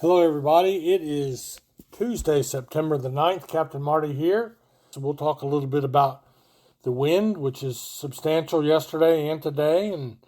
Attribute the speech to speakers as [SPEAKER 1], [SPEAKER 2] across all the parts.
[SPEAKER 1] Hello everybody, it is Tuesday, September the 9th. Captain Marty here. So we'll talk a little bit about the wind, which is substantial yesterday and today, and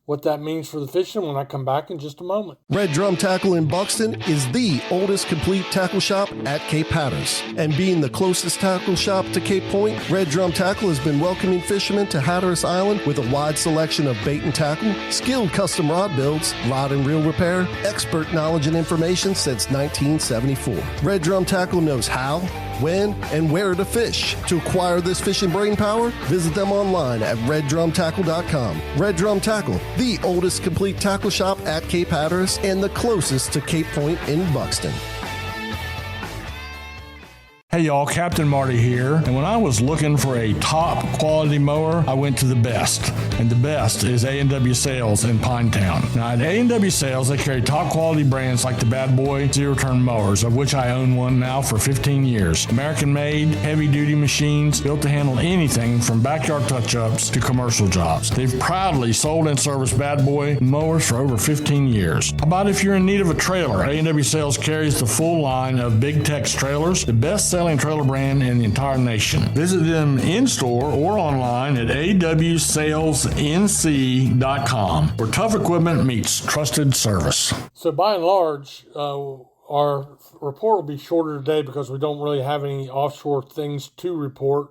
[SPEAKER 1] what that means for the fishing when I come back in just a moment.
[SPEAKER 2] Red Drum Tackle in Buxton is the oldest complete tackle shop at Cape Hatteras. And being the closest tackle shop to Cape Point, Red Drum Tackle has been welcoming fishermen to Hatteras Island with a wide selection of bait and tackle, skilled custom rod builds, rod and reel repair, expert knowledge and information since 1974. Red Drum Tackle knows how, when, and where to fish. To acquire this fishing brain power, visit them online at reddrumtackle.com. Red Drum Tackle, the oldest complete tackle shop at Cape Hatteras and the closest to Cape Point in Buxton.
[SPEAKER 3] Hey y'all, Captain Marty here, and when I was looking for a top quality mower, I went to the best, and the best is A&W Sales in Pinetown. Now at A&W Sales, they carry top quality brands like the Bad Boy zero-turn mowers, of which I own one now for 15 years. American-made, heavy-duty machines built to handle anything from backyard touch-ups to commercial jobs. They've proudly sold and serviced Bad Boy mowers for over 15 years. How about if you're in need of a trailer? A&W Sales carries the full line of Big Tex trailers, the best-selling trailer brand in the entire nation. Visit them in-store or online at awsalesnc.com, where tough equipment meets trusted service.
[SPEAKER 1] So by and large, our report will be shorter today because we don't really have any offshore things to report,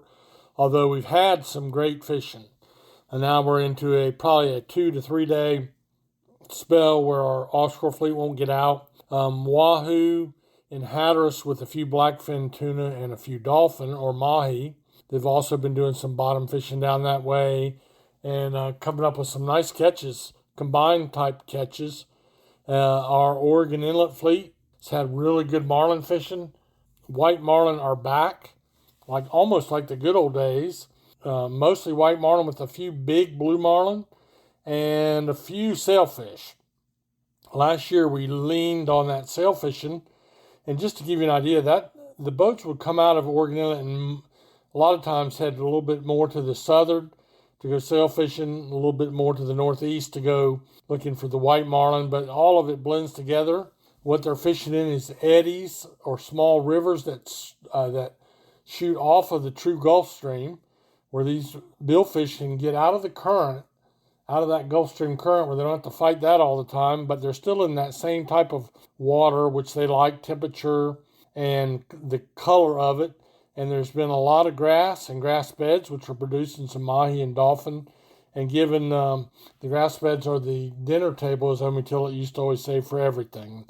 [SPEAKER 1] although we've had some great fishing. And now we're into probably a 2 to 3 day spell where our offshore fleet won't get out. Wahoo in Hatteras with a few blackfin tuna and a few dolphin or mahi. They've also been doing some bottom fishing down that way and coming up with some nice catches, combined type catches. Our Oregon Inlet fleet has had really good marlin fishing. White marlin are back, almost like the good old days. Mostly white marlin with a few big blue marlin and a few sailfish. Last year we leaned on that sail fishing. And just to give you an idea, that the boats would come out of Oregon Inlet and a lot of times head a little bit more to the southern to go sail fishing, a little bit more to the northeast to go looking for the white marlin, but all of it blends together. What they're fishing in is eddies or small rivers that shoot off of the true Gulf Stream, where these billfish can get out of the current, out of that Gulf Stream current where they don't have to fight that all the time, but they're still in that same type of water, which they like, temperature and the color of it. And there's been a lot of grass and grass beds, which are producing some mahi and dolphin. And given the grass beds are the dinner table, as Omi Tillett used to always say, for everything.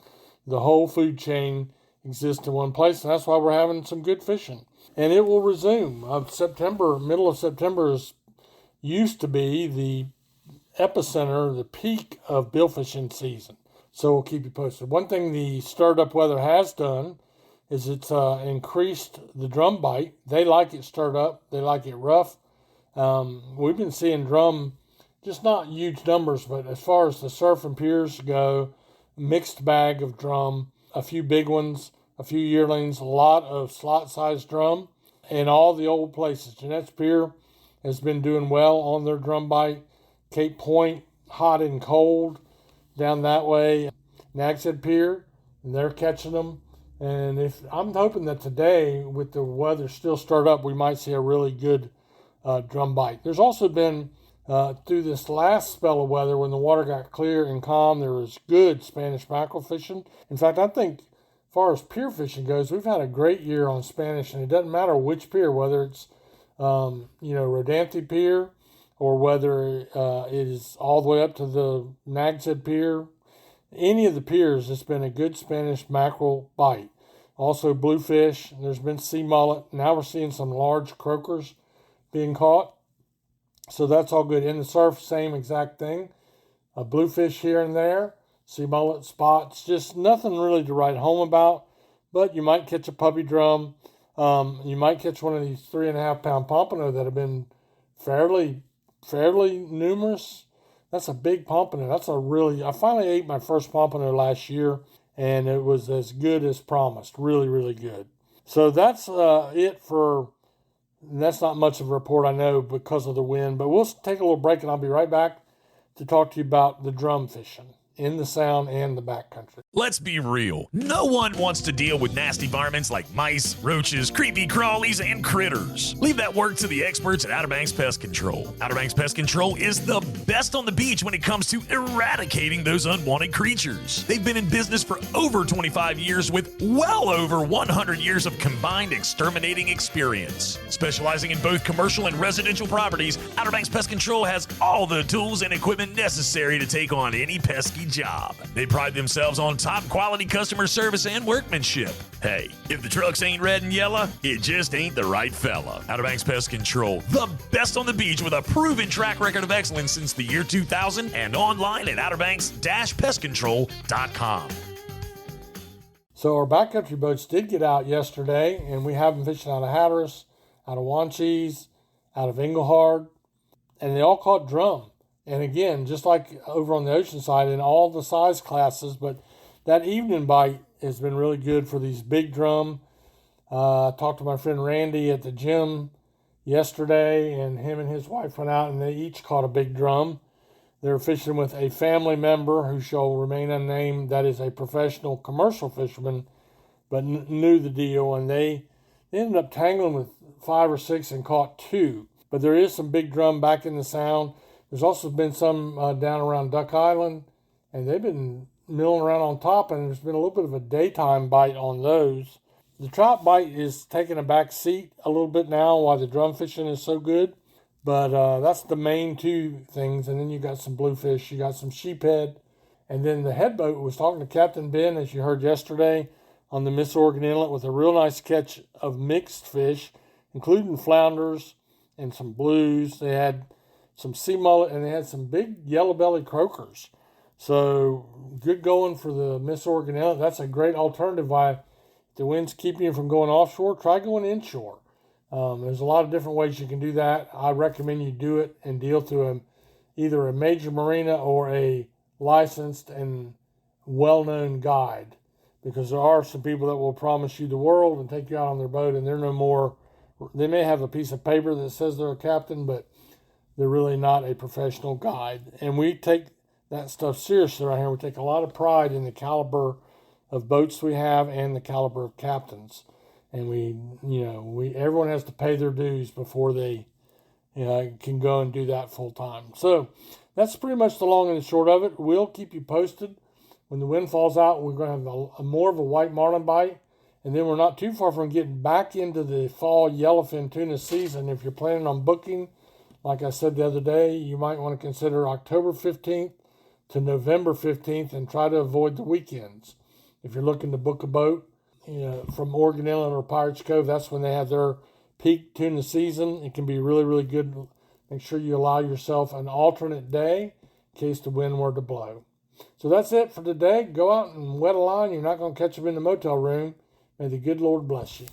[SPEAKER 1] The whole food chain exists in one place, and that's why we're having some good fishing. And it will resume. Middle of September used to be the epicenter, the peak of billfishing season. So we'll keep you posted. One thing the stirred up weather has done is it's increased the drum bite. They like it stirred up. They like it rough. We've been seeing drum, just not huge numbers, but as far as the surf and piers go, mixed bag of drum, a few big ones, a few yearlings, a lot of slot-sized drum, and all the old places. Jeanette's Pier has been doing well on their drum bite. Cape Point, hot and cold, down that way. Nags Head Pier, and they're catching them. And I'm hoping that today, with the weather still stirred up, we might see a really good drum bite. There's also been, through this last spell of weather, when the water got clear and calm, there was good Spanish mackerel fishing. In fact, I think as far as pier fishing goes, we've had a great year on Spanish, and it doesn't matter which pier, whether it's, Rodanthe Pier, or whether it is all the way up to the Nags Head Pier. Any of the piers, it's been a good Spanish mackerel bite. Also bluefish, there's been sea mullet. Now we're seeing some large croakers being caught. So that's all good. In the surf, same exact thing. A bluefish here and there, sea mullet spots, just nothing really to write home about. But you might catch a puppy drum. You might catch one of these 3.5 pound pompano that have been fairly numerous. That's a big pompano. I finally ate my first pompano last year, and it was as good as promised. Really, really good. So that's it for, that's not much of a report, I know, because of the wind, but we'll take a little break, and I'll be right back to talk to you about the drum fishing. in the Sound and the backcountry.
[SPEAKER 4] Let's be real. No one wants to deal with nasty varmints like mice, roaches, creepy crawlies, and critters. Leave that work to the experts at Outer Banks Pest Control. Outer Banks Pest Control is the best on the beach when it comes to eradicating those unwanted creatures. They've been in business for over 25 years with well over 100 years of combined exterminating experience. Specializing in both commercial and residential properties, Outer Banks Pest Control has all the tools and equipment necessary to take on any pesky job. They pride themselves on top quality customer service and workmanship. Hey, if the trucks ain't red and yellow, it just ain't the right fella. Outer Banks Pest Control, the best on the beach with a proven track record of excellence since the year 2000 and online at outerbanks-pestcontrol.com.
[SPEAKER 1] So our backcountry boats did get out yesterday, and we have them fishing out of Hatteras, out of Wanchese, out of Engelhard, and they all caught drum. And again, just like over on the ocean side, in all the size classes, but that evening bite has been really good for these big drum. I talked to my friend Randy at the gym yesterday, and him and his wife went out and they each caught a big drum. They were fishing with a family member who shall remain unnamed. That is a professional commercial fisherman, but knew the deal, and they ended up tangling with 5 or 6 and caught 2. But there is some big drum back in the Sound. There's also been some down around Duck Island, and they've been milling around on top, and there's been a little bit of a daytime bite on those. The trout bite is taking a back seat a little bit now while the drum fishing is so good, but that's the main 2 things. And then you got some bluefish, you got some sheephead, and then the headboat was talking to Captain Ben, as you heard yesterday, on the Miss Oregon Inlet with a real nice catch of mixed fish, including flounders and some blues. They had some sea mullet, and they had some big yellow-bellied croakers. So good going for the Miss Oregon Inlet. That's a great alternative. Why the wind's keeping you from going offshore, try going inshore. There's a lot of different ways you can do that. I recommend you do it and deal to either a major marina or a licensed and well-known guide, because there are some people that will promise you the world and take you out on their boat, and they're no more. They may have a piece of paper that says they're a captain, but they're really not a professional guide. And we take that stuff seriously around here. We take a lot of pride in the caliber of boats we have and the caliber of captains. And everyone has to pay their dues before they can go and do that full time. So that's pretty much the long and the short of it. We'll keep you posted. When the wind falls out, we're going to have more of a white marlin bite. And then we're not too far from getting back into the fall yellowfin tuna season. If you're planning on booking, like I said the other day, you might want to consider October 15th to November 15th and try to avoid the weekends. If you're looking to book a boat, from Oregon Inlet or Pirates Cove, that's when they have their peak tuna season. It can be really, really good. Make sure you allow yourself an alternate day in case the wind were to blow. So that's it for today. Go out and wet a line. You're not going to catch them in the motel room. May the good Lord bless you.